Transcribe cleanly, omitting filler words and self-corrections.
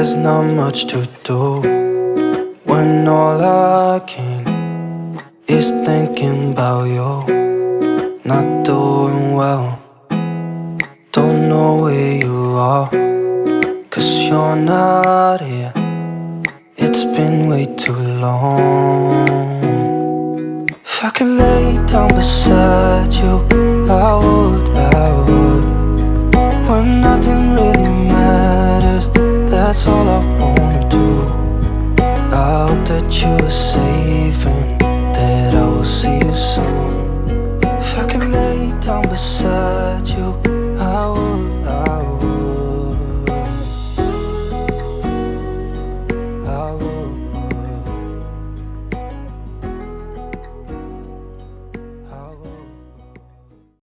there's not much to do when all I can is thinking about you. Not doing well, don't know where you are, 'cause you're not here. It's been way too long. If I could lay down beside you, I would. When nothing really matters, that's all I wanna do. I hope that you are safe